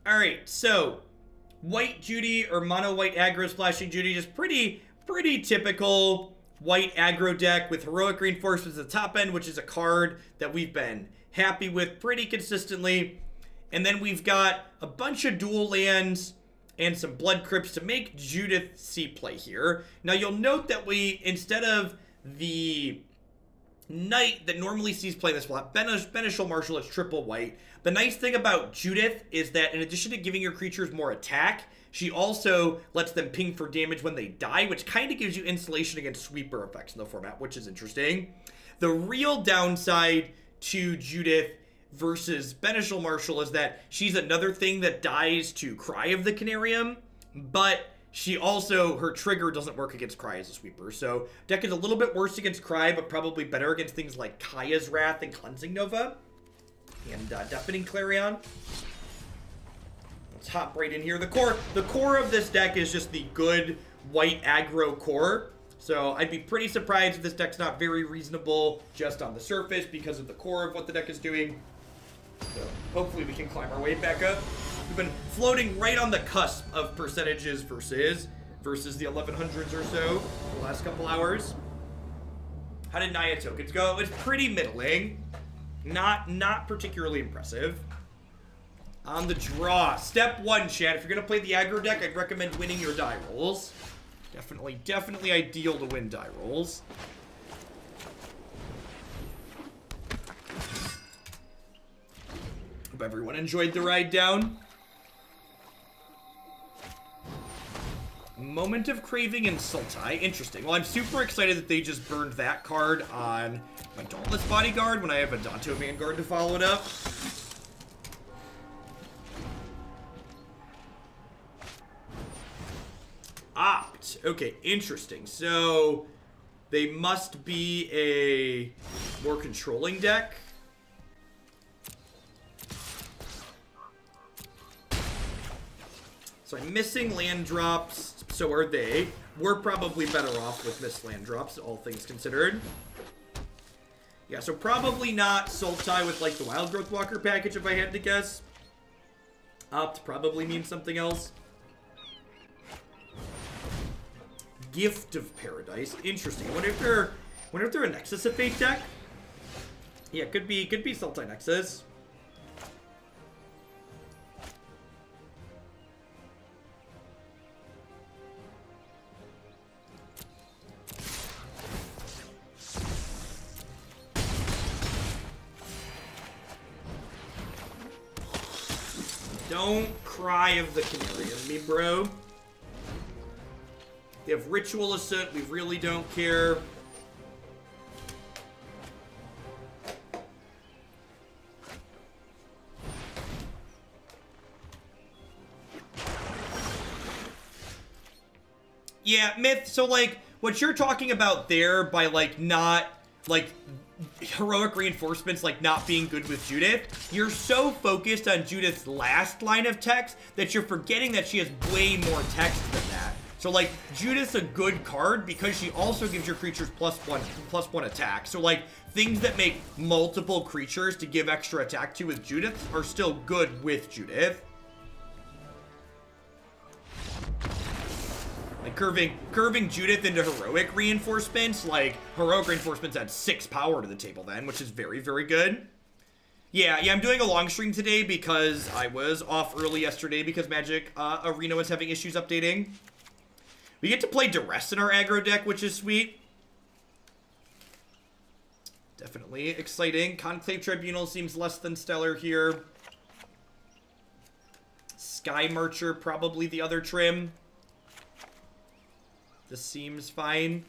Alright, so white Judy or mono white aggro splashing Judy, just pretty typical white aggro deck with heroic reinforcements at the top end, which is a card that we've been happy with pretty consistently. And then we've got a bunch of dual lands and some Blood Crypts to make Judith see play here. Now you'll note that we, instead of the Knight that normally sees play this slot, Beneficial Marshal is triple white. The nice thing about Judith is that in addition to giving your creatures more attack, she also lets them ping for damage when they die, which kind of gives you insulation against sweeper effects in the format, which is interesting. The real downside to Judith versus Beneficial Marshal is that she's another thing that dies to Cry of the Canarium, but she also, her trigger doesn't work against Cry as a sweeper. So deck is a little bit worse against Cry, but probably better against things like Kaya's Wrath and Cleansing Nova. And Deafening Clarion. Let's hop right in here. The core of this deck is just the good white aggro core. So I'd be pretty surprised if this deck's not very reasonable just on the surface because of the core of what the deck is doing. So hopefully we can climb our way back up. We've been floating right on the cusp of percentages versus the 1100s or so the last couple hours. How did Naya tokens go? It's pretty middling. Not particularly impressive. On the draw. Step 1, chat. If you're going to play the aggro deck, I'd recommend winning your die rolls. Definitely ideal to win die rolls. Hope everyone enjoyed the ride down. Moment of Craving and Sultai. Interesting. Well, I'm super excited that they just burned that card on my Dauntless Bodyguard when I have Adanto Vanguard to follow it up. Opt. Okay, interesting. So they must be a more controlling deck. So I'm missing land drops. So are they. We're probably better off with missed land drops, all things considered. Yeah, so probably not Sultai with, like, the Wild Growth Walker package, if I had to guess. Opt probably means something else. Gift of Paradise. Interesting. I wonder if they're a Nexus of Fate deck. Yeah, could be Sultai Nexus. Don't cry of the canary of me, bro. They have Ritual Ascent. We really don't care. Yeah, Myth. So, like, what you're talking about there by, like, not, like, heroic reinforcements, like, not being good with Judith, you're so focused on Judith's last line of text that you're forgetting that she has way more text than that. So, like, Judith's a good card because she also gives your creatures +1 attack. So, like, things that make multiple creatures to give extra attack to with Judith are still good with Judith. Like, curving Judith into heroic reinforcements, like, heroic reinforcements add 6 power to the table then, which is very, very good. Yeah, I'm doing a long stream today because I was off early yesterday because Magic Arena was having issues updating. We get to play Duress in our aggro deck, which is sweet. Definitely exciting. Conclave Tribunal seems less than stellar here. Skymarcher, probably the other trim. This seems fine.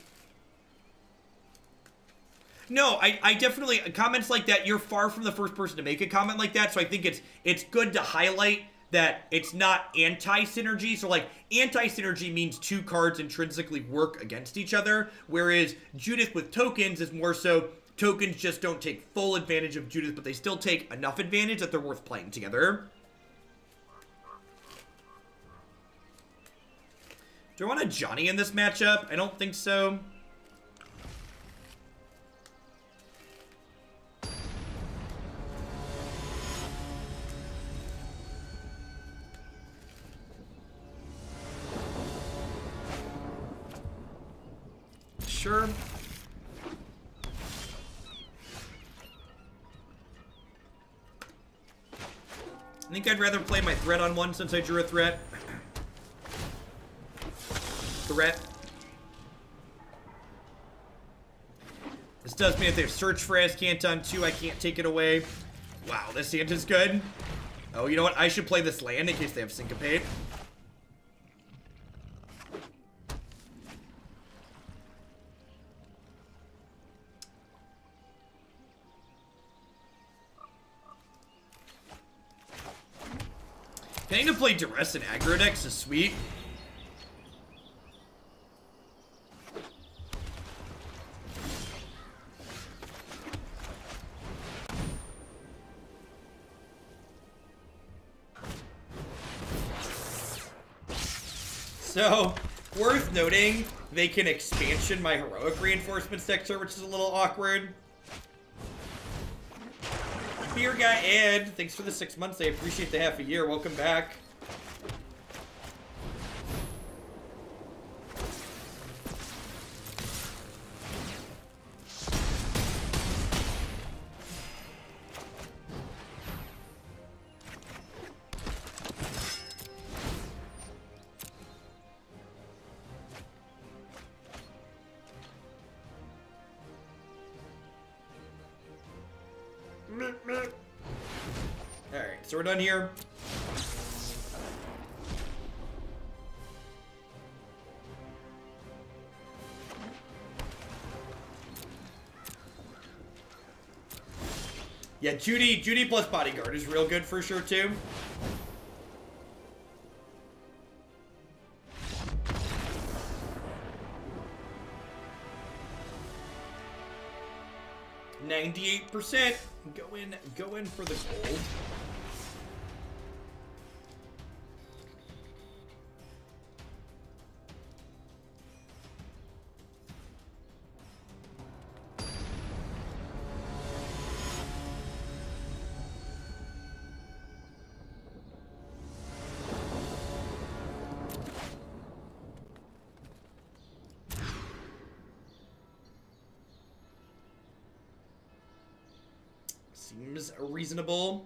No, I definitely, comments like that, you're far from the first person to make a comment like that, so I think it's good to highlight that it's not anti-synergy. So, like, anti-synergy means 2 cards intrinsically work against each other, whereas Judith with tokens is more so tokens just don't take full advantage of Judith, but they still take enough advantage that they're worth playing together. Do I want Ajani in this matchup? I don't think so. sure. I think I'd rather play my threat on one since I drew a threat. Threat. This does mean if they have Search for Azcant on 2, I can't take it away. Wow, this hand is good. Oh, you know what? I should play this land in case they have Syncopate. Getting to play Duress in aggro decks is sweet. So, worth noting, they can expansion my Heroic Reinforcements deck turn, which is a little awkward. Beer Guy Ed, thanks for the 6 months. I appreciate the half a year. Welcome back. Alright, so we're done here. Yeah, Judy plus Bodyguard is real good for sure too. %. Go in for the gold. Seems reasonable.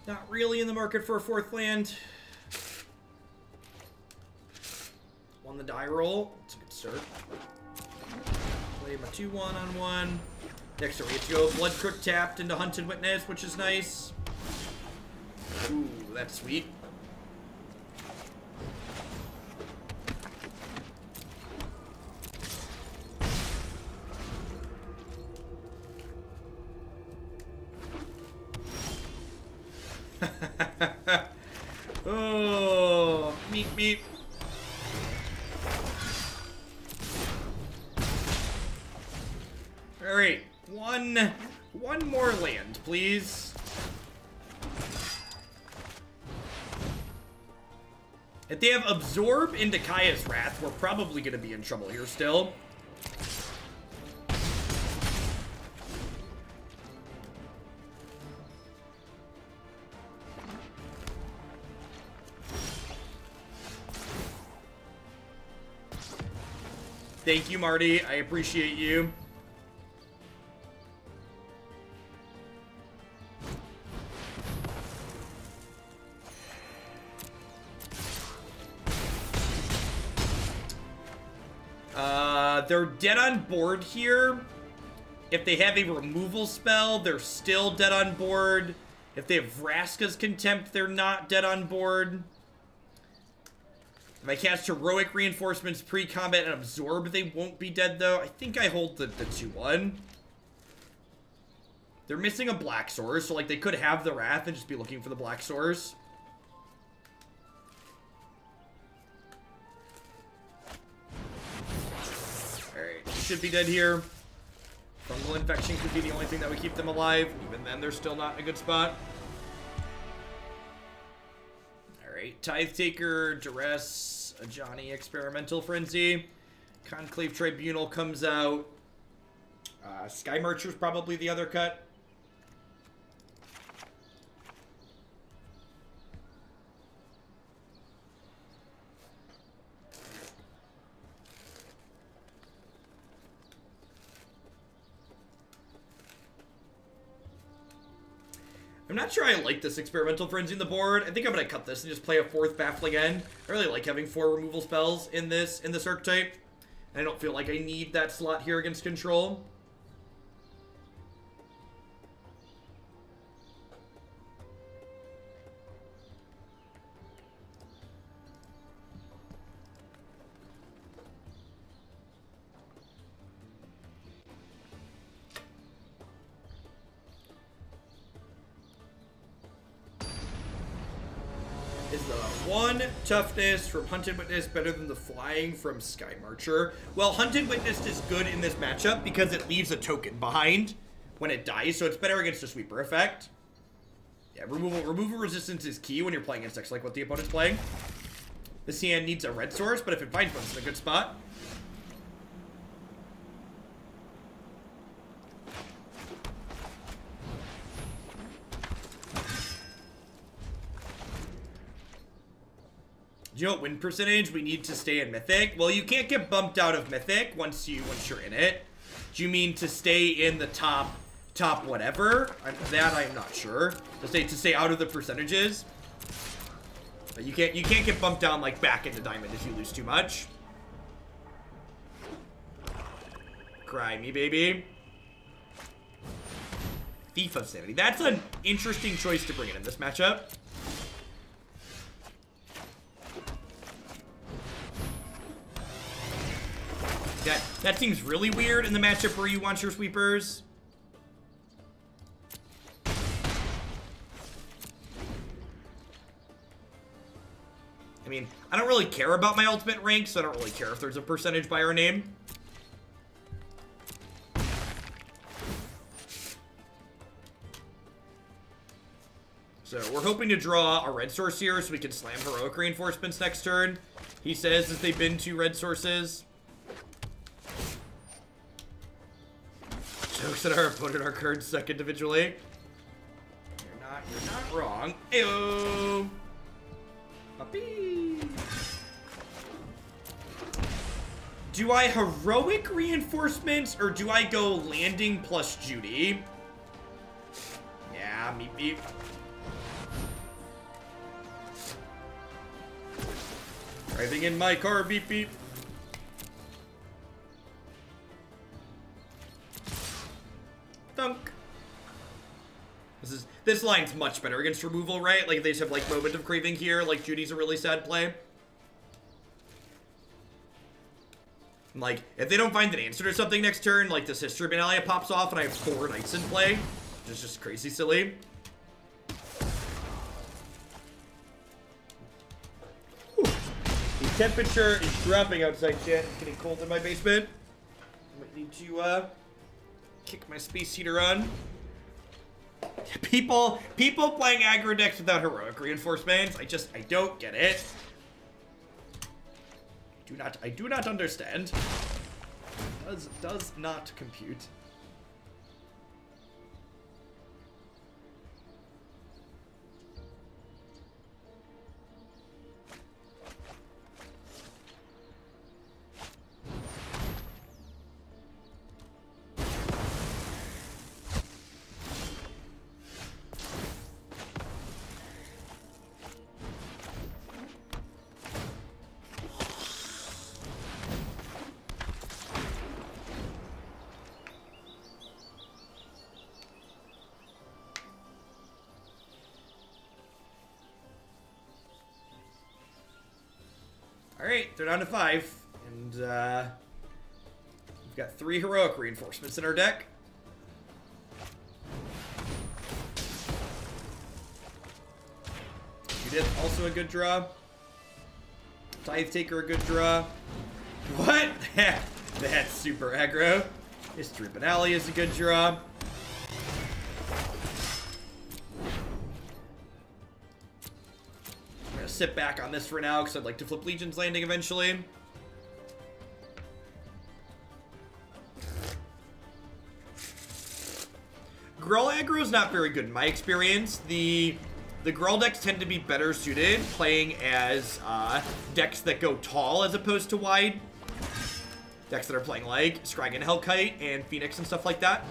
Not really in the market for a 4th land. On the die roll. It's a good start. Play my 2-1 on 1. Next turn we get to go Blood Crypt tapped into Hunted Witness, which is nice. Ooh, that's sweet. Oh, meep meep. Alright, one more land, please. If they have Absorb into Kaya's Wrath, we're probably going to be in trouble here still. Thank you, Marty. I appreciate you. They're dead on board here. If they have a removal spell, they're still dead on board. If they have Vraska's Contempt, they're not dead on board. If I cast Heroic Reinforcements pre-combat and Absorb, they won't be dead, though. I think I hold the 2-1. They're missing a Black Source, so, like, they could have the Wrath and just be looking for the Black Source. Alright, should be dead here. Fungal Infection could be the only thing that would keep them alive. Even then, they're still not in a good spot. Alright, Tithe Taker, Duress, Ajani, Experimental Frenzy. Conclave Tribunal comes out. Skymarcher's probably the other cut. I'm not sure I like this Experimental Frenzy in the board. I think I'm going to cut this and just play a 4th Baffling End. I really like having 4 removal spells in this archetype. And I don't feel like I need that slot here against control. Is the 1 toughness from Hunted Witness better than the flying from Skymarcher? Well, Hunted Witness is good in this matchup because it leaves a token behind when it dies, so it's better against a sweeper effect. Yeah, removal resistance is key when you're playing against decks like what the opponent's playing. This hand needs a red source, but if it finds one, it's in a good spot. Do you know what win percentage? We need to stay in Mythic. Well, you can't get bumped out of Mythic once you're in it. Do you mean to stay in the top whatever? That I'm not sure. To stay out of the percentages. But you can't get bumped down like back into Diamond if you lose too much. Cry me, baby. Thief of Sanity. That's an interesting choice to bring in this matchup. That seems really weird in the matchup where you want your sweepers. I mean, I don't really care about my ultimate rank, so I don't really care if there's a percentage by our name. So we're hoping to draw a red source here so we can slam heroic reinforcements next turn. He says that they've been 2 red sources. Jokes that our opponent are cards stuck individually. You're not wrong. Ayo. Puppy. Do I heroic reinforcements or do I go landing plus Judy? Yeah, meep meep. Driving in my car, beep beep. Thunk. This line's much better against removal, right? Like, they just have, like, Moment of Craving here. Like, Judy's a really sad play. Like, if they don't find an answer to something next turn, like, this History of Benalia pops off and I have 4 Knights in play, which is just crazy silly. Whew. The temperature is dropping outside, chat. It's getting cold in my basement. I might need to, kick my space heater on. People playing aggro decks without heroic reinforcements. I don't get it. I do not understand. Does not compute. Alright, they're down to 5. And, we've got 3 heroic reinforcements in our deck. Judith, also a good draw. Tithe Taker, a good draw. What? That's super aggro. History of Benalia is a good draw. sit back on this for now because I'd like to flip Legion's Landing eventually. Gruul aggro is not very good in my experience. The Gruul decks tend to be better suited playing as decks that go tall as opposed to wide. Decks that are playing like Scrygan Hellkite and Phoenix and stuff like that.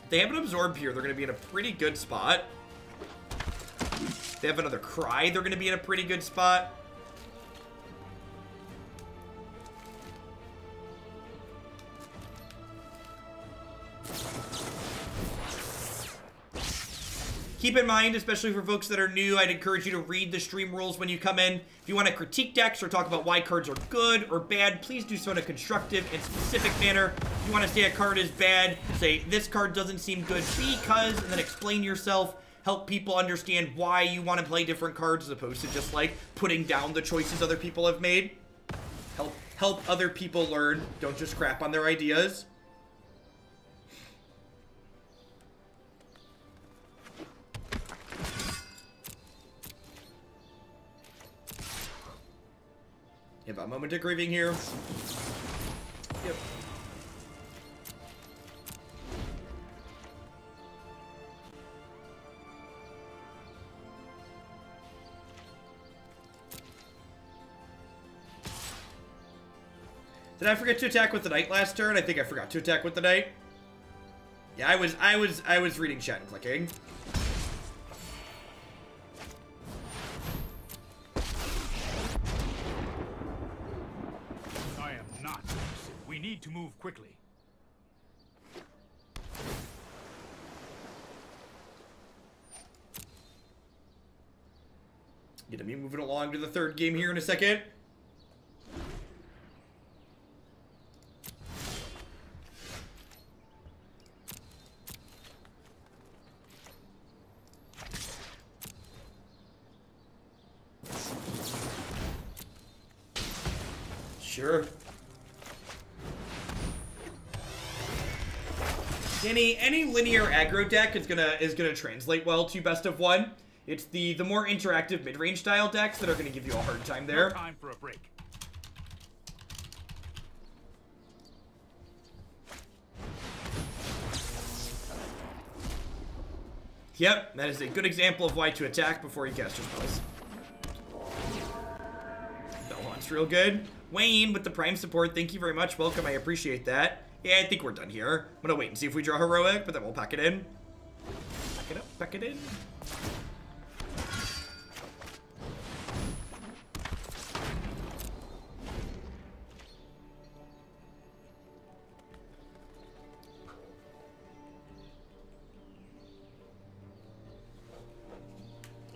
If they have an Absorb here, they're going to be in a pretty good spot. If they have another Cry, they're going to be in a pretty good spot. Keep in mind, especially for folks that are new, I'd encourage you to read the stream rules when you come in. If you want to critique decks or talk about why cards are good or bad, please do so in a constructive and specific manner. If you want to say a card is bad, say, this card doesn't seem good because, and then explain yourself. Help people understand why you want to play different cards as opposed to just, like, putting down the choices other people have made. Help other people learn. Don't just crap on their ideas. You have a moment of grieving here. Yep. Did I forget to attack with the knight last turn? I think I forgot to attack with the knight. Yeah, I was reading chat and clicking. We need to move quickly. Gonna be moving along to the third game here in a second. Sure. Any linear aggro deck is gonna translate well to best of one. It's the more interactive mid-range style decks that are gonna give you a hard time there. No time for a break. Yep, that is a good example of why to attack before you cast your spells. Belmont's real good. Wayne with the Prime support, thank you very much. Welcome, I appreciate that. Yeah, I think we're done here. I'm gonna wait and see if we draw Heroic, but then we'll pack it in. Pack it up, pack it in.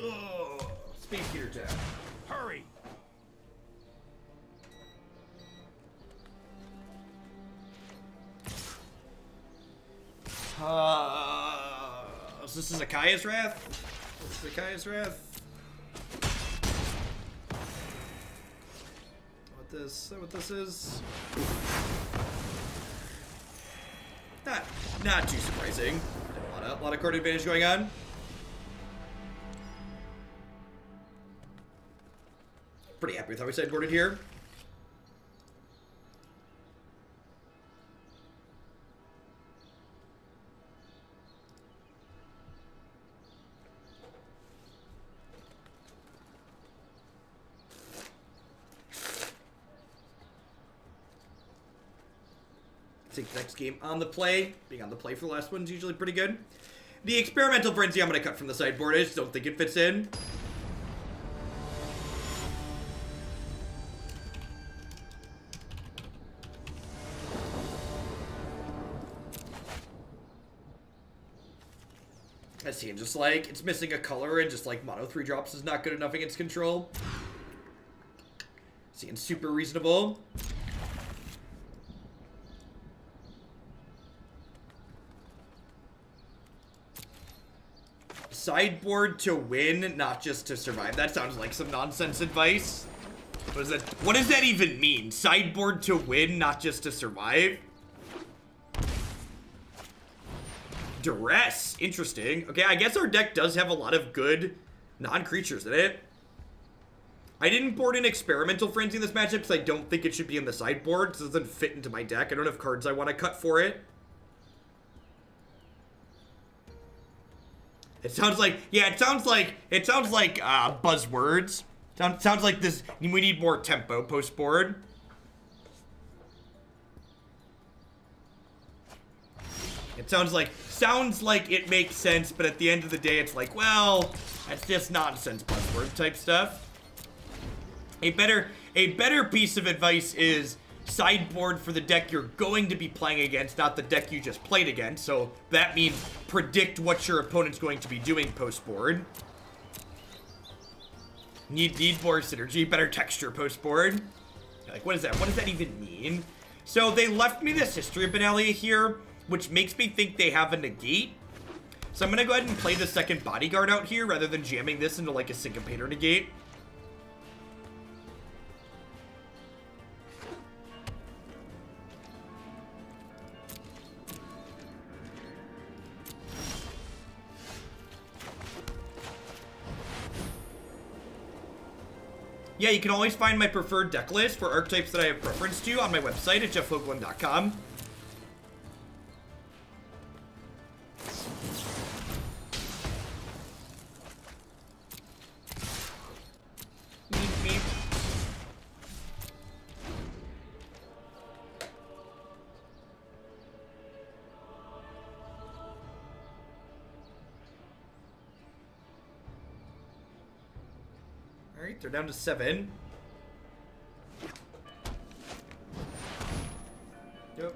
Oh, Space Heater tap. Hurry! So this is a Kaya's Wrath? This is a Kaya's Wrath? What this is? Not too surprising. A lot of card advantage going on. Pretty happy with how we sideboarded here. Take the next game on the play. Being on the play for the last one is usually pretty good. The Experimental Frenzy I'm going to cut from the sideboard. I just don't think it fits in. I see, and just like, it's missing a color, and just like mono 3 drops is not good enough against control. Seems super reasonable. Sideboard to win, not just to survive. That sounds like some nonsense advice. What is that? What does that even mean? Sideboard to win, not just to survive? Duress. Interesting. Okay, I guess our deck does have a lot of good Non-creatures, did it? I didn't board in Experimental Frenzy in this matchup because I don't think it should be in the sideboard because it doesn't fit into my deck. I don't have cards I want to cut for it. It sounds like, yeah, it sounds like buzzwords. Sounds like this, we need more tempo post-board. It sounds like it makes sense, but at the end of the day, it's like, well, that's just nonsense buzzword type stuff. A better piece of advice is sideboard for the deck you're going to be playing against, not the deck you just played against. So that means predict what your opponent's going to be doing post-board. Need more synergy, better texture post-board. Like, what is that? What does that even mean? So they left me this History of Benalia here, which makes me think they have a negate. So I'm going to go ahead and play the second Bodyguard out here rather than jamming this into like a Syncopator negate. Yeah, you can always find my preferred deck list for archetypes that I have preference to on my website at jeffhoagland.com. Alright, they're down to 7. Yep.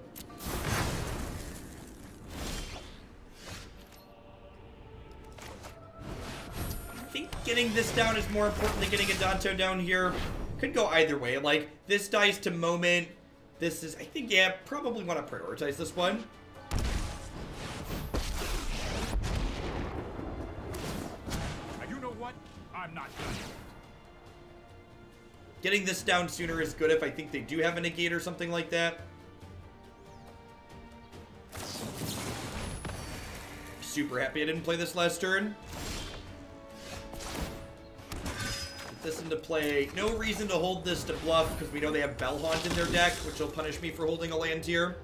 I think getting this down is more important than getting Adanto down here. Could go either way. Like, this dies to moment. This is, I think, yeah, probably want to prioritize this one. You know what? I'm not done. Getting this down sooner is good if I think they do have a negate or something like that. Super happy I didn't play this last turn. Put this into play. No reason to hold this to bluff because we know they have Bellhaunt in their deck, which will punish me for holding a land here.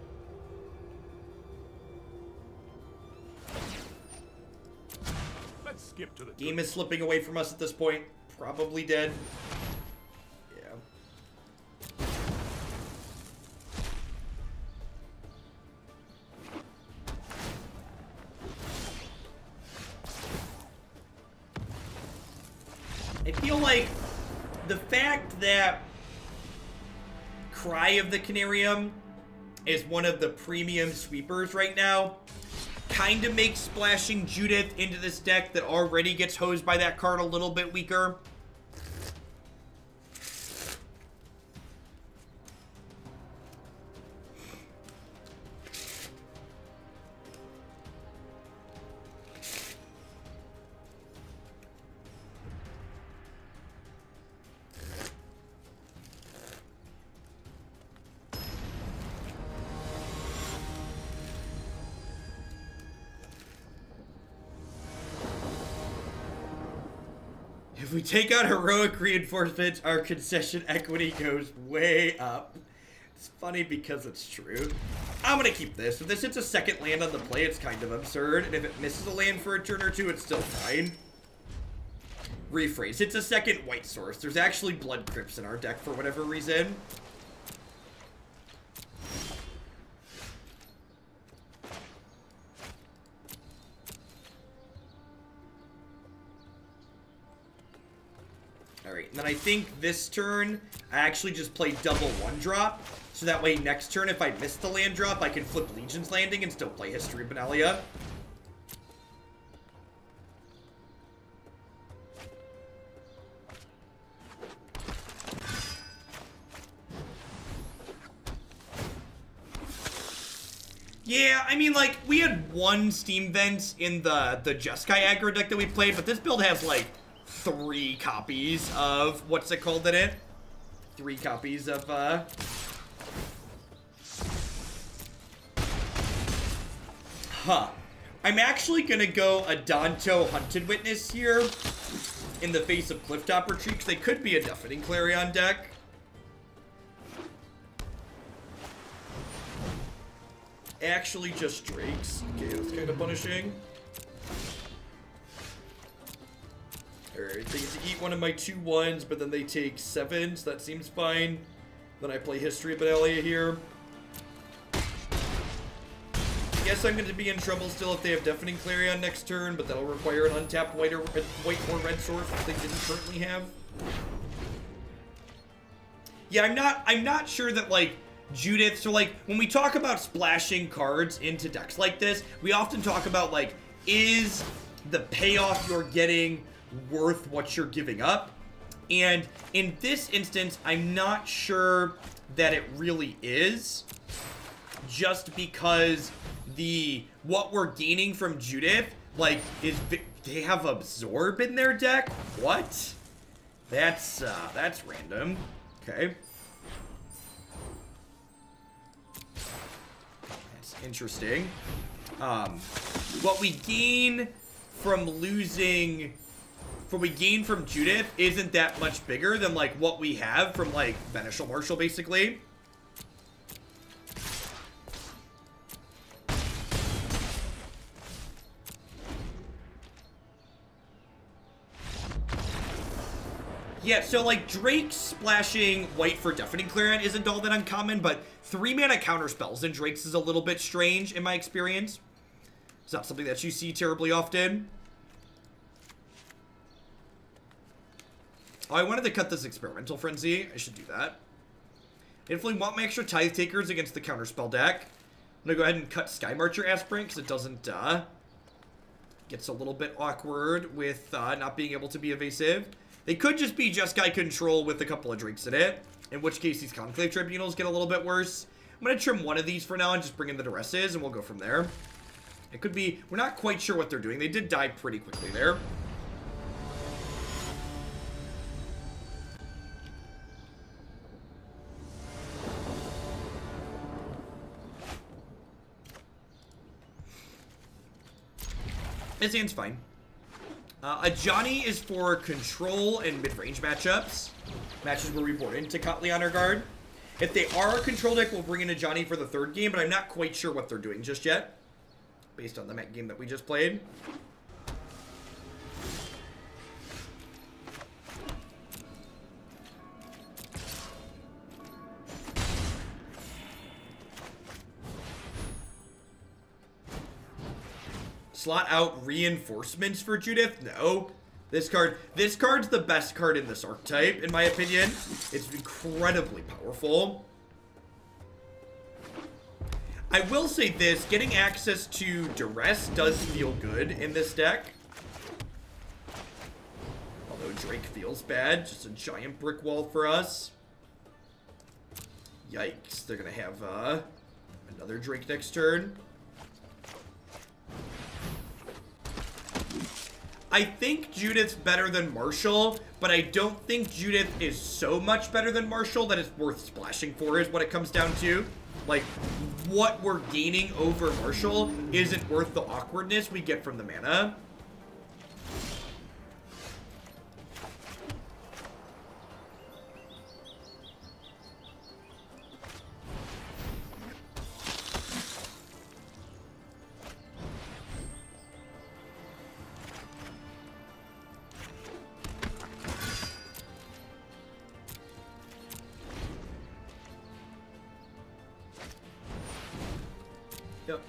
Let's skip to the Game is slipping away from us at this point. Probably dead. I feel like the fact that Cry of the Canarium is one of the premium sweepers right now kind of makes splashing Judith into this deck that already gets hosed by that card a little bit weaker. If we take out heroic reinforcements, our concession equity goes way up. It's funny because it's true. I'm gonna keep this. If this hits a second land on the play, it's kind of absurd. And if it misses a land for a turn or two, it's still fine. Rephrase. It's a second white source. There's actually Blood Crypts in our deck for whatever reason. Alright, and then I think this turn, I actually just play double 1-drop. So that way next turn, if I miss the land drop, I can flip Legion's Landing and still play History of Benalia. Yeah, I mean, like, we had one Steam Vent in the Jeskai aggro deck that we played, but this build has, like, 3 copies of, what's it called in it? 3 copies of, I'm actually gonna go Adanto Hunted Witness here. in the face of Clifftop Retreat, because they could be a Deafening Clarion deck. Actually just Drakes. Okay, that's kind of punishing. Alright, they get to eat one of my 2/1s, but then they take 7, so that seems fine. Then I play History of Benalia here. I guess I'm going to be in trouble still if they have Deafening Clarion next turn, but that'll require an untapped white or red source, which they didn't currently have. Yeah, I'm not sure that, like, Judith, so, like, when we talk about splashing cards into decks like this, we often talk about, like, is the payoff you're getting worth what you're giving up? And in this instance, I'm not sure that it really is, just because what we're gaining from Judith, like, is they have Absorb in their deck? What? That's random. Okay. That's interesting. What we gain from losing, what we gain from Judith isn't that much bigger than, like, what we have from, like, Beneficial Marshal, basically. Yeah, so, like, Drake splashing white for Deafening Clarion isn't all that uncommon, but 3-mana counterspells in Drake's is a little bit strange, in my experience. It's not something that you see terribly often. Oh, I wanted to cut this Experimental Frenzy. I should do that. I definitely want my extra Tithe Takers against the counterspell deck. I'm gonna go ahead and cut Skymarcher Aspirant, because it doesn't, gets a little bit awkward with, not being able to be evasive. They could just be Jeskai Control with a couple of Drakes in it, in which case these Conclave Tribunals get a little bit worse. I'm going to trim one of these for now and just bring in the Duresses, and we'll go from there. It could be, we're not quite sure what they're doing. They did die pretty quickly there. This hand's fine. Ajani is for control and mid-range matchups. Matches where we board into Tocatli on our guard. If they are a control deck, we'll bring in Ajani for the 3rd game, but I'm not quite sure what they're doing just yet, based on the mech game that we just played. Slot out reinforcements for Judith? No. This card's the best card in this archetype, in my opinion. It's incredibly powerful. I will say this, getting access to Duress does feel good in this deck. Although Drake feels bad, just a giant brick wall for us. Yikes, they're gonna have another Drake next turn. I think Judith's better than Marshall, but I don't think Judith is so much better than Marshall that it's worth splashing for, is what it comes down to. Like, what we're gaining over Marshall isn't worth the awkwardness we get from the mana. Yep.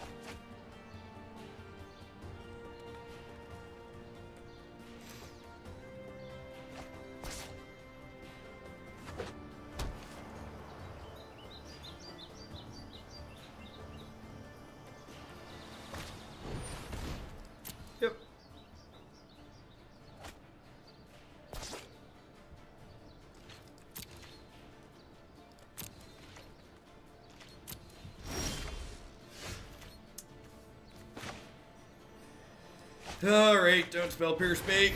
Yep. Alright, don't spell Pierce Bait.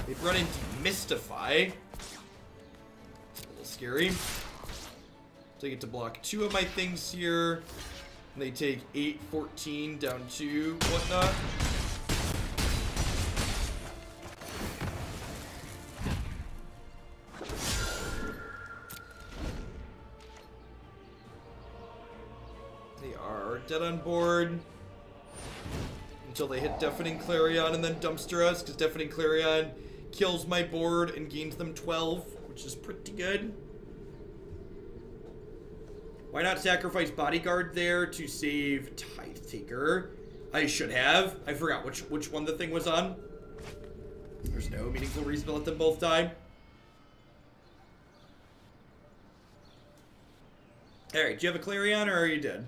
They've run into Mystify. That's scary. So I get to block 2 of my things here. And they take 8, 14 down to whatnot. They are dead on board. Until they hit Deafening Clarion and then dumpster us, because Deafening Clarion kills my board and gains them 12, which is pretty good. Why not sacrifice Bodyguard there to save Tithe Taker? I should have. I forgot which one the thing was on. There's no meaningful reason to let them both die. Alright, do you have a Clarion or are you dead?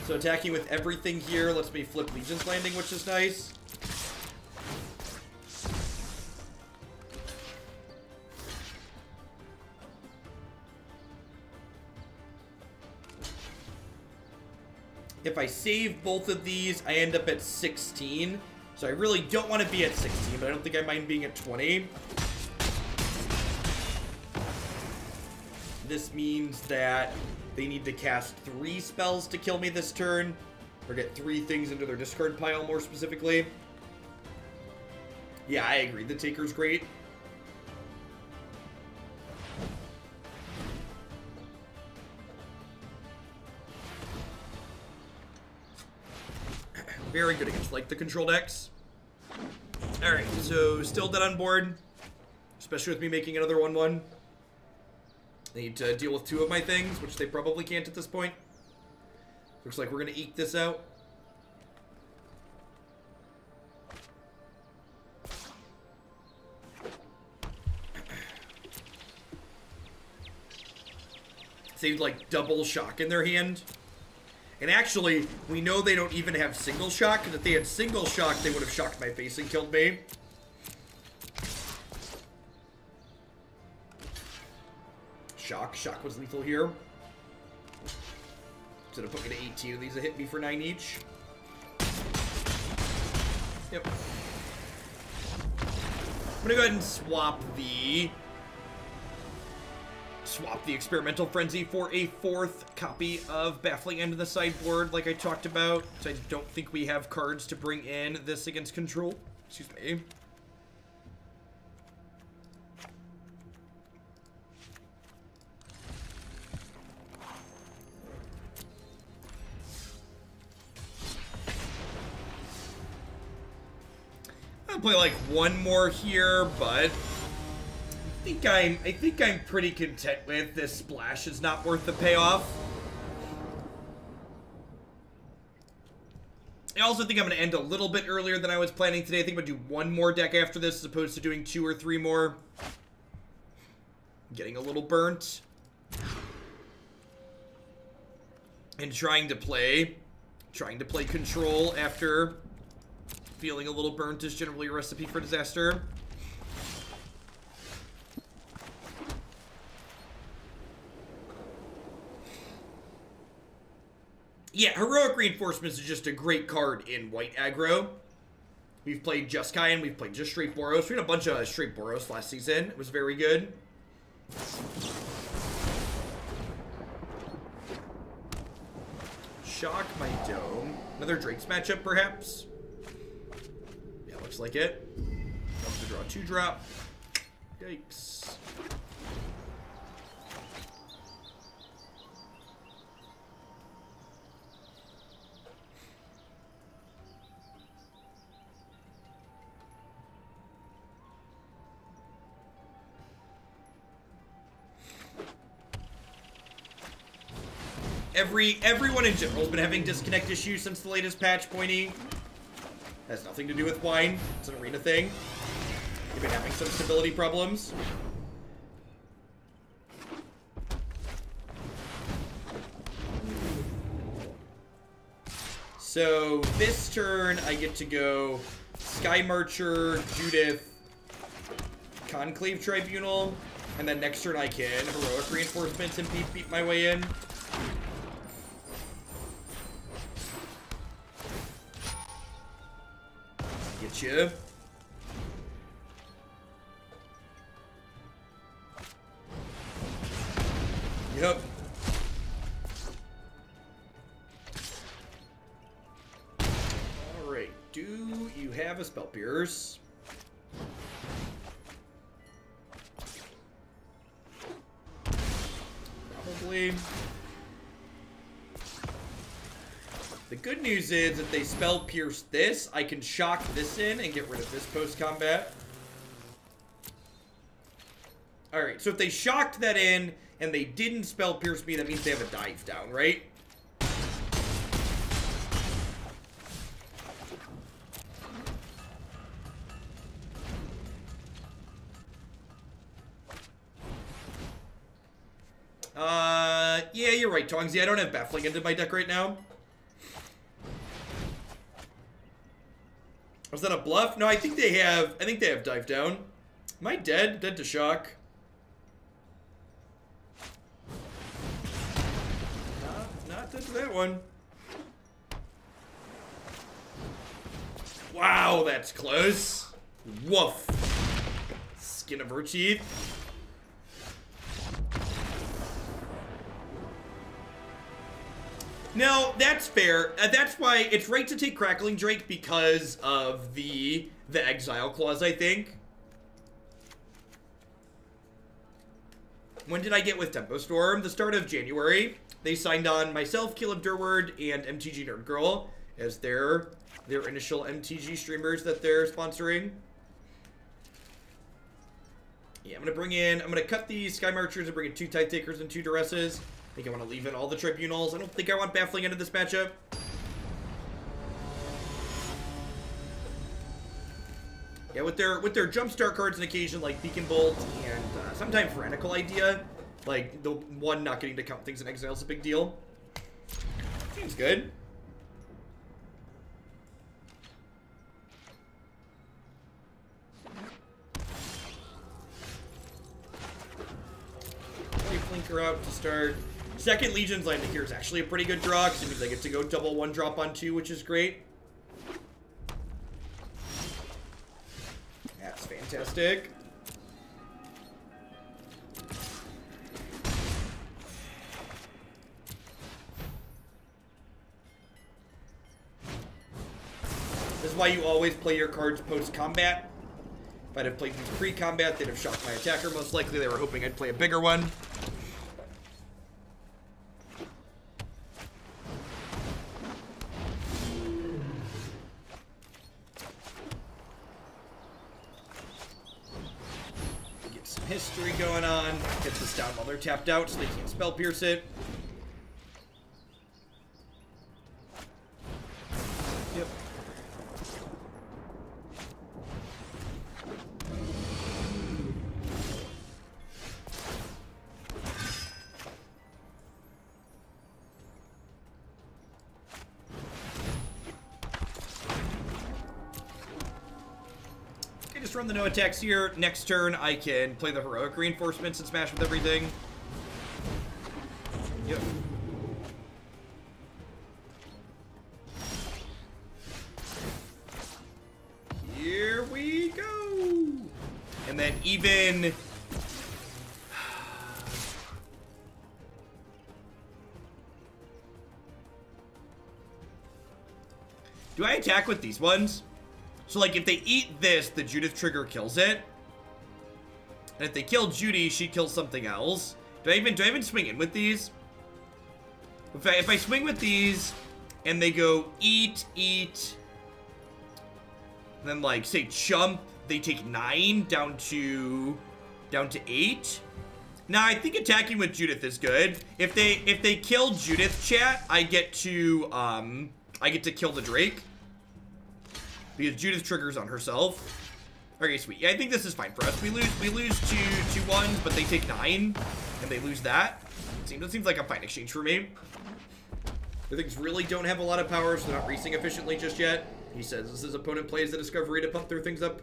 So attacking with everything here lets me flip Legion's Landing, which is nice. If I save both of these, I end up at 16. So I really don't want to be at 16, but I don't think I mind being at 20. This means that they need to cast 3 spells to kill me this turn, or get 3 things into their discard pile, more specifically. Yeah, I agree. The Taker's great. Very good against, like, the control decks. Alright, so still dead on board, especially with me making another 1/1. They need to deal with 2 of my things, which they probably can't at this point. Looks like we're going to eke this out. Saved like double shock in their hand. And actually, we know they don't even have single shock, because if they had single shock, they would have shocked my face and killed me. Shock was lethal here. So it'll put me to 18 of these that hit me for 9 each. Yep. I'm gonna go ahead and swap the Experimental Frenzy for a 4th copy of Baffling End in the sideboard, like I talked about. So I don't think we have cards to bring in this against control. Excuse me. I'll play like 1 more here, but I think I'm pretty content with this. Splash is not worth the payoff. I also think I'm going to end a little bit earlier than I was planning today. I think I'm going to do 1 more deck after this as opposed to doing 2 or 3 more. Getting a little burnt. And trying to play control after feeling a little burnt is generally a recipe for disaster. Yeah, Heroic Reinforcements is just a great card in white aggro. We've played just Kai, we've played just straight Boros. We had a bunch of straight Boros last season. It was very good. Shock my dome. Another Drake's matchup, perhaps? Yeah, looks like it. Love to draw 2-drop. Yikes. Everyone in general has been having disconnect issues since the latest patch, Pointy. Has nothing to do with wine. It's an arena thing. You've been having some stability problems. So this turn I get to go Skymarcher, Judith, Conclave Tribunal, and then next turn I can heroic reinforcements and beat my way in. Get you. Yep. Alright, do you have a Spell Pierce? Probably. The good news is if they Spell Pierce this, I can shock this in and get rid of this post-combat. Alright, so if they shocked that in and they didn't Spell Pierce me, that means they have a dive down, right? Yeah, you're right, Tongsy. I don't have Baffling End in my deck right now. Was that a bluff? No, I think they have dive down. Am I dead? Dead to shock. Not dead to that one. Wow, that's close. Woof. Skin of her teeth. No, that's fair. That's why it's right to take Crackling Drake because of the exile clause, I think. When did I get with Tempo Storm? The start of January. They signed on myself, Caleb Durward, and MTG Nerd Girl as their initial MTG streamers that they're sponsoring. Yeah, I'm gonna cut these Skymarchers and bring in 2 Tithe Takers and 2 Duresses. I think I want to leave in all the Tribunals. I don't think I want Baffling into this matchup. Yeah, with their Jumpstart cards and occasion like Beacon Bolt and sometimes Tyrannical Idea, like the one not getting to count things in exile is a big deal. Seems good. Flinker out to start. Second Legion's Land here is actually a pretty good draw because it means I get to go double 1-drop on 2, which is great. That's fantastic. This is why you always play your cards post-combat. If I'd have played these pre-combat, they'd have shocked my attacker. Most likely they were hoping I'd play a bigger one. History going on. Gets this down while they're tapped out so they can't Spell Pierce it. Yep. Just run the no attacks here. Next turn, I can play the heroic reinforcements and smash with everything. Yep. Here we go. And then even... Do I attack with these ones? So, like, if they eat this, the Judith trigger kills it. And if they kill Judy, she kills something else. Do I even swing in with these? If I swing with these, and they go eat, then, like, say chump, they take 9 down to 8. Now, I think attacking with Judith is good. If they kill Judith, chat, I get to kill the Drake. Because Judith triggers on herself. Okay, sweet. Yeah, I think this is fine for us. We lose two ones, but they take 9, and they lose that. It seems like a fine exchange for me. The things really don't have a lot of power, so they're not racing efficiently just yet. He says this his opponent plays the Discovery to pump their things up.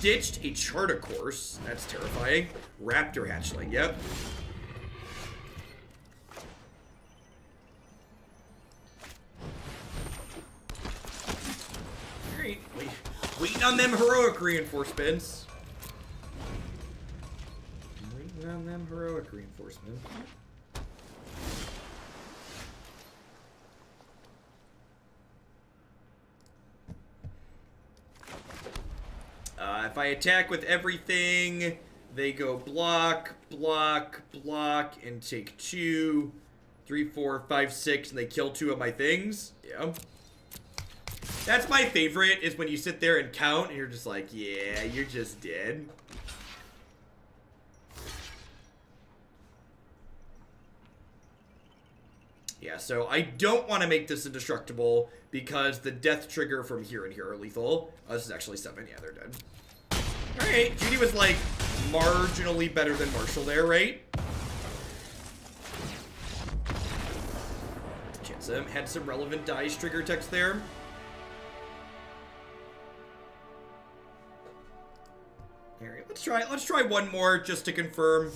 Ditched a Charter Course. That's terrifying. Raptor Hatchling. Yep. Alright. Waiting on them heroic reinforcements. Waiting on them heroic reinforcements. If I attack with everything, they go block, block, block, and take 2, 3, 4, 5, 6, and they kill 2 of my things. Yeah. That's my favorite, is when you sit there and count, and you're just like, yeah, you're just dead. Yeah, so I don't want to make this indestructible, because the death trigger from here and here are lethal. Oh, this is actually 7. Yeah, they're dead. Alright, Judy was like marginally better than Marshall there, right? Chance him. Had some relevant dice trigger text there. Alright, let's try one more just to confirm.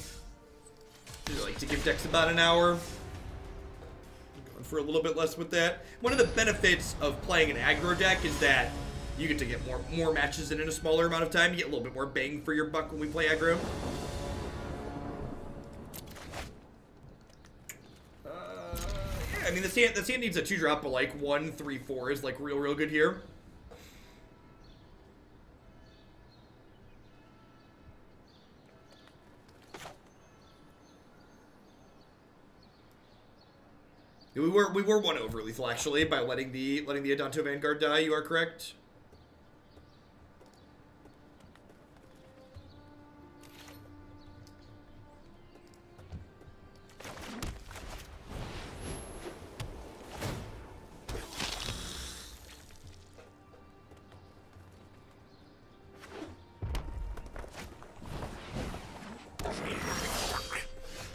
I like to give decks about an hour. Going for a little bit less with that. One of the benefits of playing an aggro deck is that you get to get more matches in a smaller amount of time. You get a little bit more bang for your buck when we play aggro. Yeah, I mean, the stand needs a 2-drop, but like 1, 3, 4 is like real good here. We were 1 over lethal actually by letting the Adanto Vanguard die. You are correct.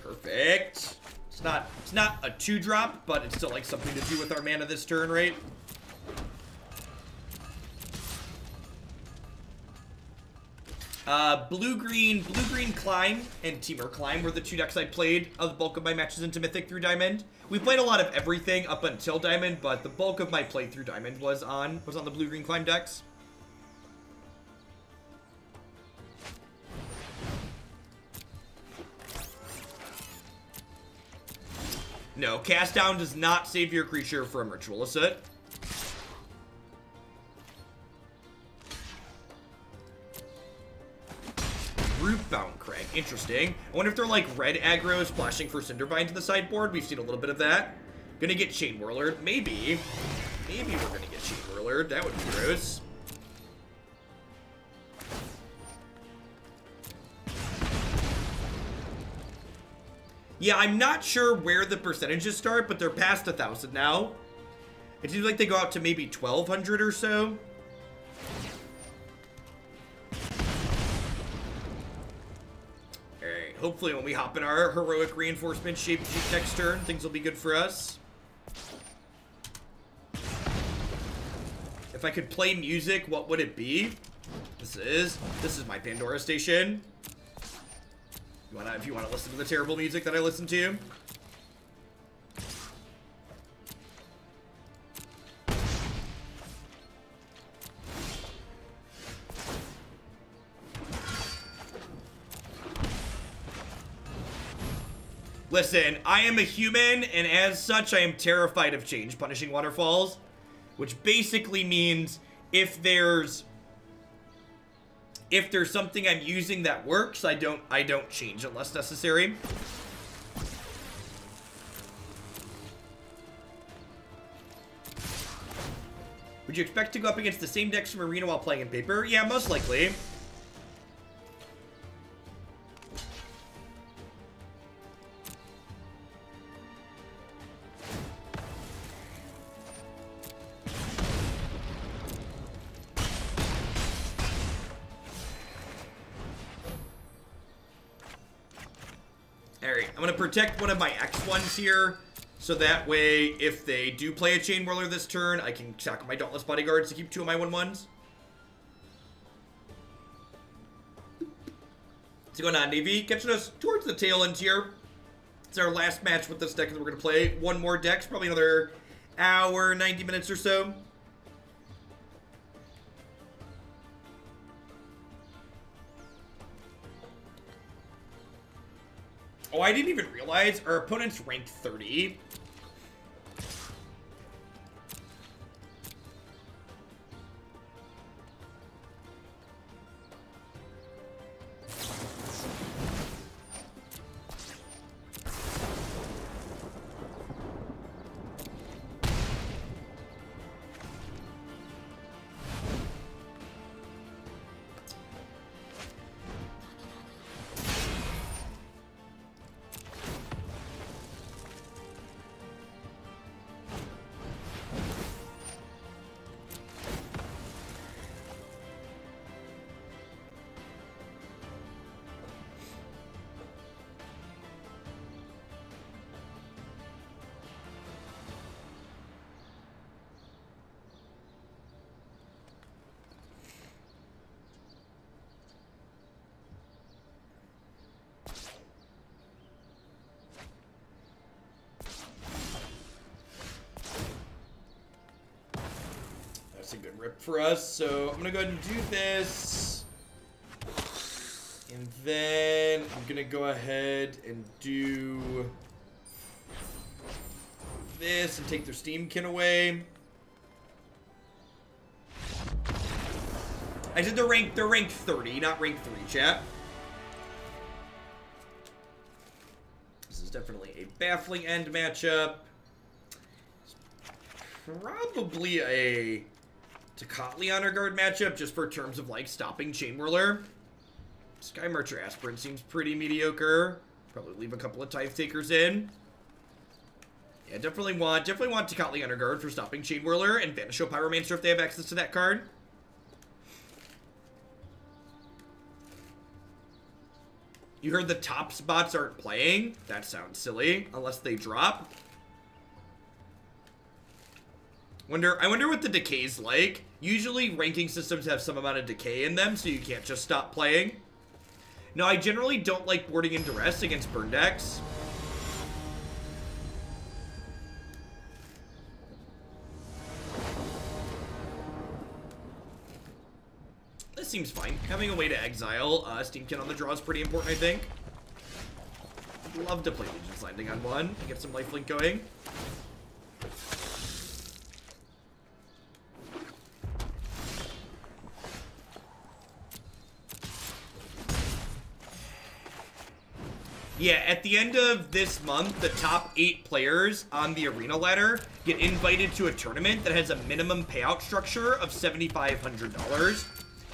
Perfect. It's not a 2-drop, but it's still like something to do with our mana this turn, right? Blue-green Climb and Temur Climb were the 2 decks I played of the bulk of my matches into Mythic through Diamond. We played a lot of everything up until Diamond, but the bulk of my play through Diamond was on the Blue-green Climb decks. No, cast down does not save your creature from Ritual Asset. Rootbound Crag, interesting. I wonder if they're like red aggro splashing for Cindervine to the sideboard. We've seen a little bit of that. Gonna get Chain Whirler, maybe. Maybe we're gonna get Chain Whirler. That would be gross. Yeah, I'm not sure where the percentages start, but they're past 1,000 now. It seems like they go out to maybe 1,200 or so. Alright, hopefully when we hop in our heroic reinforcement shape next turn, things will be good for us. If I could play music, what would it be? This is my Pandora station. If you want to listen to the terrible music that I listen to. Listen, I am a human, and as such, I am terrified of change punishing waterfalls, which basically means if there's something I'm using that works, I don't change unless necessary. Would you expect to go up against the same decks from Arena while playing in paper? Yeah, most likely. Alright, I'm gonna protect one of my X1s here, So that way, if they do play a Chain Whirler this turn, I can sack my Dauntless Bodyguards to keep 2 of my 1/1s. What's going on, Navy? Catching us towards the tail end here. It's our last match with this deck that we're going to play. One more deck, probably another hour, 90 minutes or so. Oh, I didn't even realize our opponent's ranked 30. That's a good rip for us. So I'm gonna go ahead and do this. And then I'm gonna go ahead and do this and take their Steamkin away. I said they're ranked 30, not ranked 3, chat. This is definitely a Baffling End matchup. It's probably a Tocatli Honor Guard matchup, just for terms of, like, stopping Chain Whirler. Skymarcher Aspirant seems pretty mediocre. Probably leave a couple of Tithe Takers in. Yeah, definitely want Tocatli Honor Guard for stopping Chain Whirler, and Vanisho Pyromancer if they have access to that card. You heard the top spots aren't playing? That sounds silly, unless they drop. I wonder what the decay's like. Usually ranking systems have some amount of decay in them, so you can't just stop playing. No, I generally don't like boarding in Duress against burn decks. This seems fine. Having a way to exile Steamkin on the draw is pretty important, I think. I'd love to play Legion's Landing on one and get some lifelink going. Yeah, at the end of this month, the top 8 players on the arena ladder get invited to a tournament that has a minimum payout structure of $7,500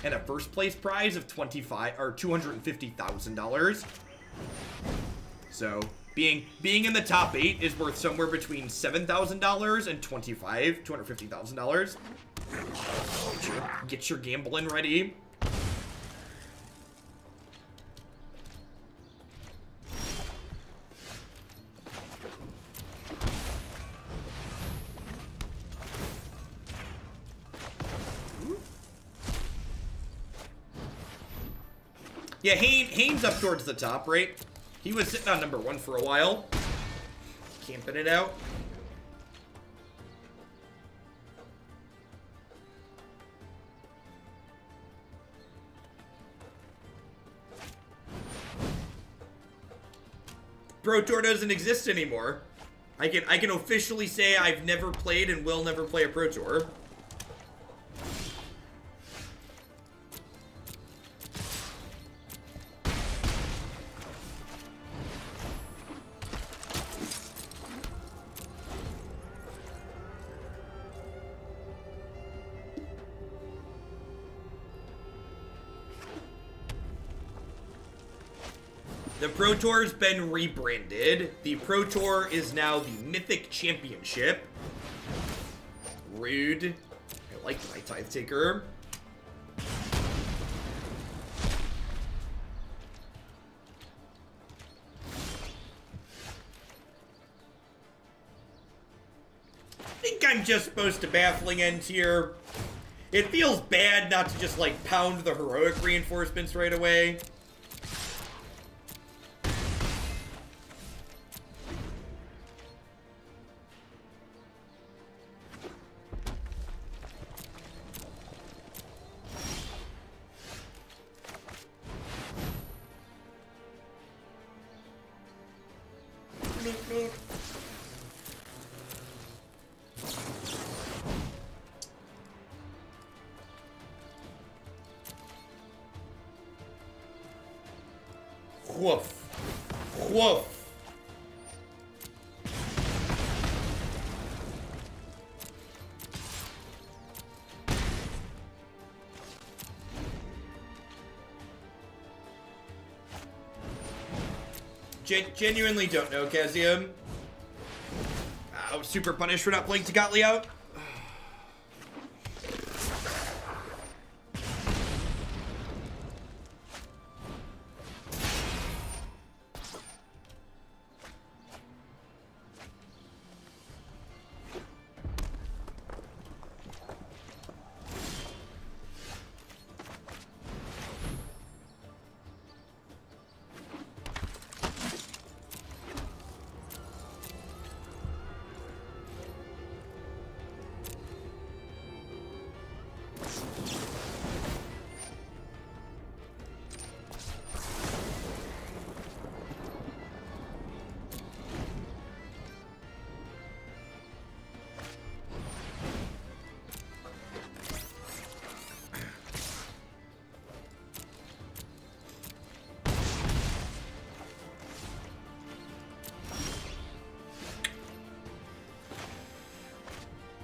and a first place prize of $250,000. So being in the top 8 is worth somewhere between $7,000 and $250,000. Get your gambling ready. Yeah, Hain's up towards the top, right? He was sitting on number 1 for a while. Camping it out. Pro Tour doesn't exist anymore. I can officially say I've never played and will never play a Pro Tour. The Pro Tour's been rebranded. The Pro Tour is now the Mythic Championship. Rude. I like my Tithe Taker. I'm just supposed to Baffling End here. It feels bad not to just, like, pound the heroic reinforcements right away. Woof. Woof. Genuinely don't know, Kazium. I was super punished for not playing Tocatli out.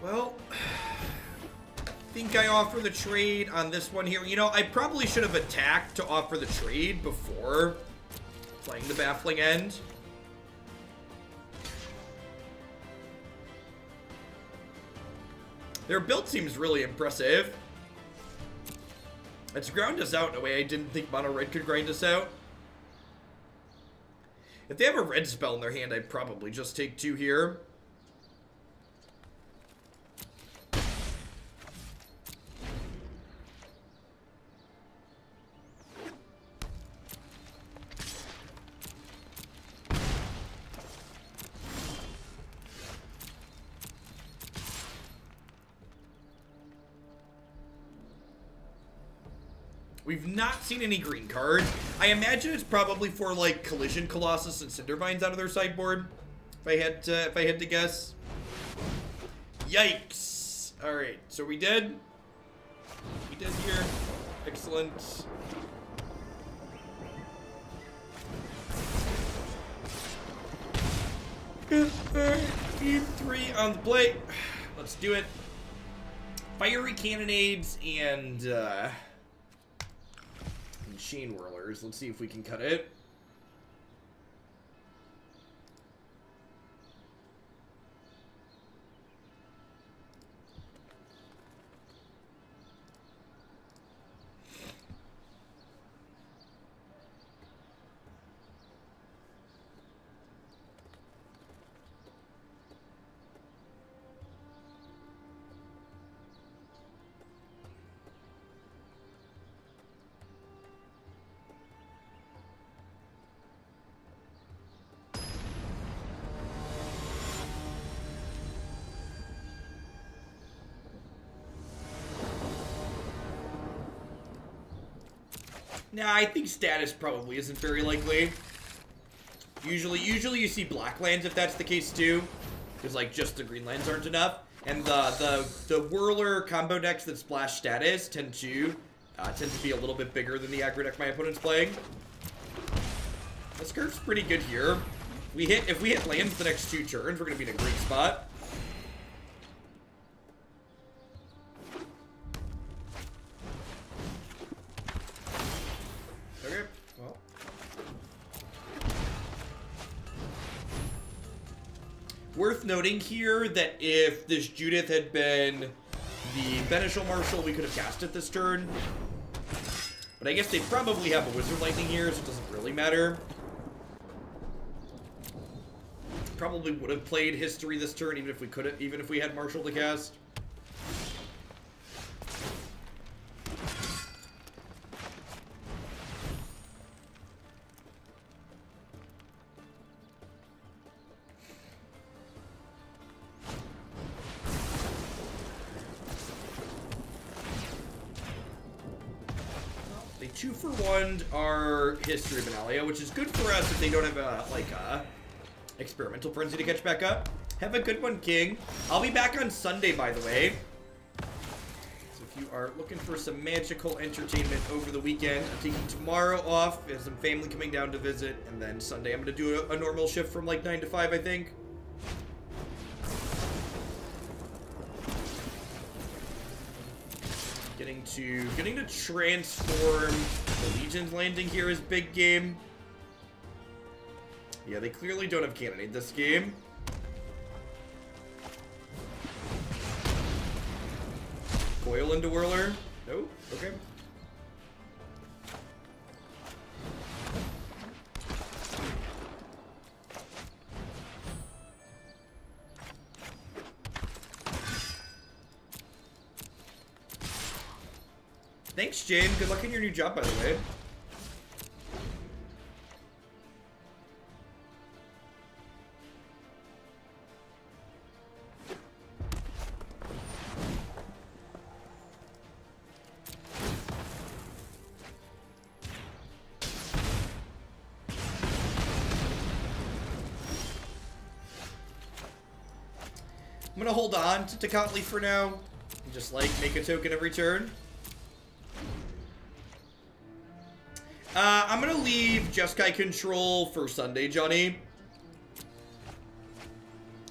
Well, I think I offer the trade on this one here. You know, I probably should have attacked to offer the trade before playing the Baffling End. Their build seems really impressive. It's ground us out in a way I didn't think Mono Red could grind us out. If they have a red spell in their hand, I'd probably just take 2 here. We've not seen any green cards. I imagine it's probably for like Collision Colossus and Cindervines out of their sideboard. If I had to guess. Yikes! All right, so we did. We did here. Excellent. Team 3 on the plate. Let's do it. Fiery Cannonades and Chain Whirlers. Let's see if we can cut it. Nah, I think status probably isn't very likely. Usually you see black lands if that's the case too, because like just the green lands aren't enough. And the Whirler combo decks that splash status tend to be a little bit bigger than the aggro deck my opponent's playing. The Scourge's pretty good here. If we hit lands the next 2 turns, we're gonna be in a great spot. Worth noting here that if this Judith had been the Beneficial Marshal, we could have cast it this turn. But I guess they probably have a Wizard Lightning here, so it doesn't really matter. probably would have played History this turn, even if we couldn't, even if we had Marshall to cast. They 2-for-1'd our History of Benalia, which is good for us if they don't have a Experimental Frenzy to catch back up. Have a good one, King. I'll be back on Sunday, by the way. So if you are looking for some magical entertainment over the weekend, I'm taking tomorrow off. There's some family coming down to visit. And then Sunday, I'm going to do a normal shift from like 9 to 5, I think. Getting to transform the Legion's landing here is big game. Yeah, they clearly don't have Cannonade this game. Coil into Whirler? No? Okay. Thanks, Jane. Good luck in your new job, by the way. I'm gonna hold on to Tocatli for now. And just like make a token every turn. I'm gonna leave Jeskai Control for Sunday, Johnny.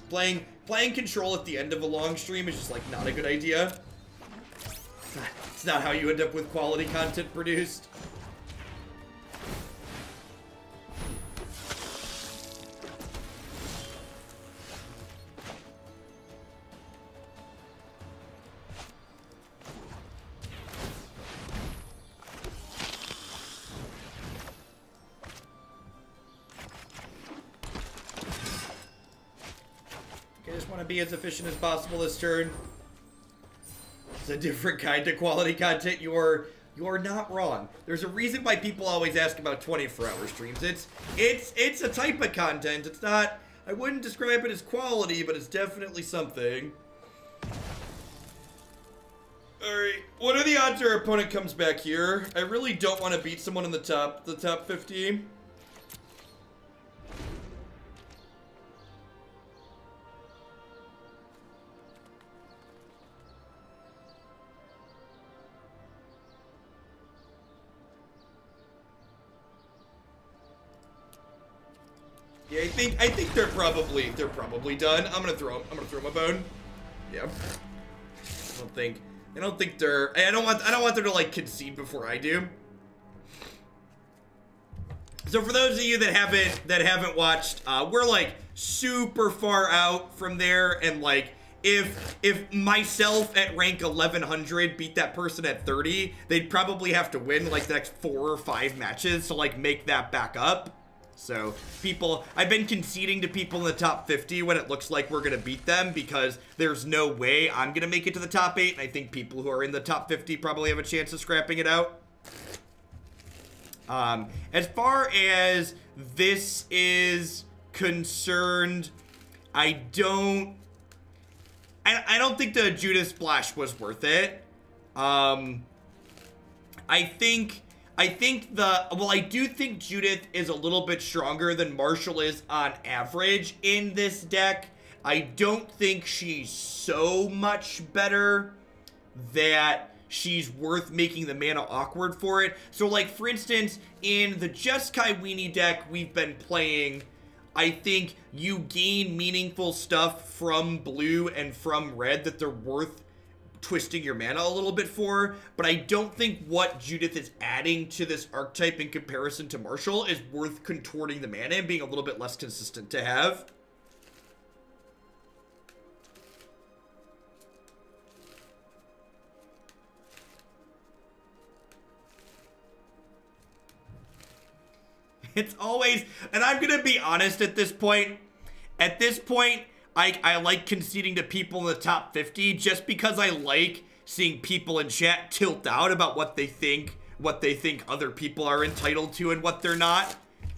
Playing Control at the end of a long stream is just like not a good idea. It's not how you end up with quality content produced. Be as efficient as possible this turn. It's a different kind of quality content. You're not wrong. There's a reason why people always ask about 24-hour streams. It's a type of content. It's not, I wouldn't describe it as quality, but it's definitely something. Alright, what are the odds our opponent comes back here? I really don't want to beat someone in the top 50. Yeah, I think they're probably done. I'm gonna throw them a bone. Yeah. I don't think they're. I don't want them to like concede before I do. So for those of you that haven't watched, we're like super far out from there, and like if myself at rank 1100 beat that person at 30, they'd probably have to win like the next 4 or 5 matches to like make that back up. So, I've been conceding to people in the top 50 when it looks like we're going to beat them because there's no way I'm going to make it to the top 8, and I think people who are in the top 50 probably have a chance of scrapping it out. As far as this is concerned, I don't think the Judith splash was worth it. I do think Judith is a little bit stronger than Marshall is on average in this deck. I don't think she's so much better that she's worth making the mana awkward for it. So, like, for instance, in the Jeskai Weenie deck we've been playing, I think you gain meaningful stuff from blue and from red that they're worth twisting your mana a little bit for, but I don't think what Judith is adding to this archetype in comparison to Marshall is worth contorting the mana and being a little bit less consistent to have. It's always, and I'm gonna be honest at this point, At this point, I like conceding to people in the top 50 just because I like seeing people in chat tilt out about what they think other people are entitled to and what they're not.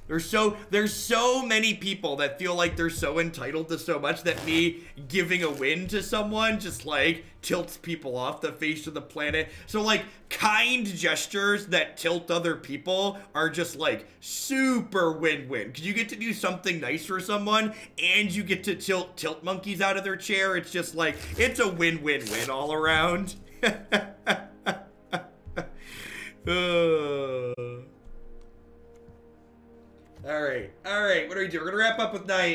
There's so many people that feel like they're so entitled to so much that me giving a win to someone just like tilts people off the face of the planet. So like kind gestures that tilt other people are just like super win-win. Because you get to do something nice for someone and you get to tilt monkeys out of their chair. It's just like, it's a win-win-win all around. All right, what do we do? We're gonna wrap up with 9.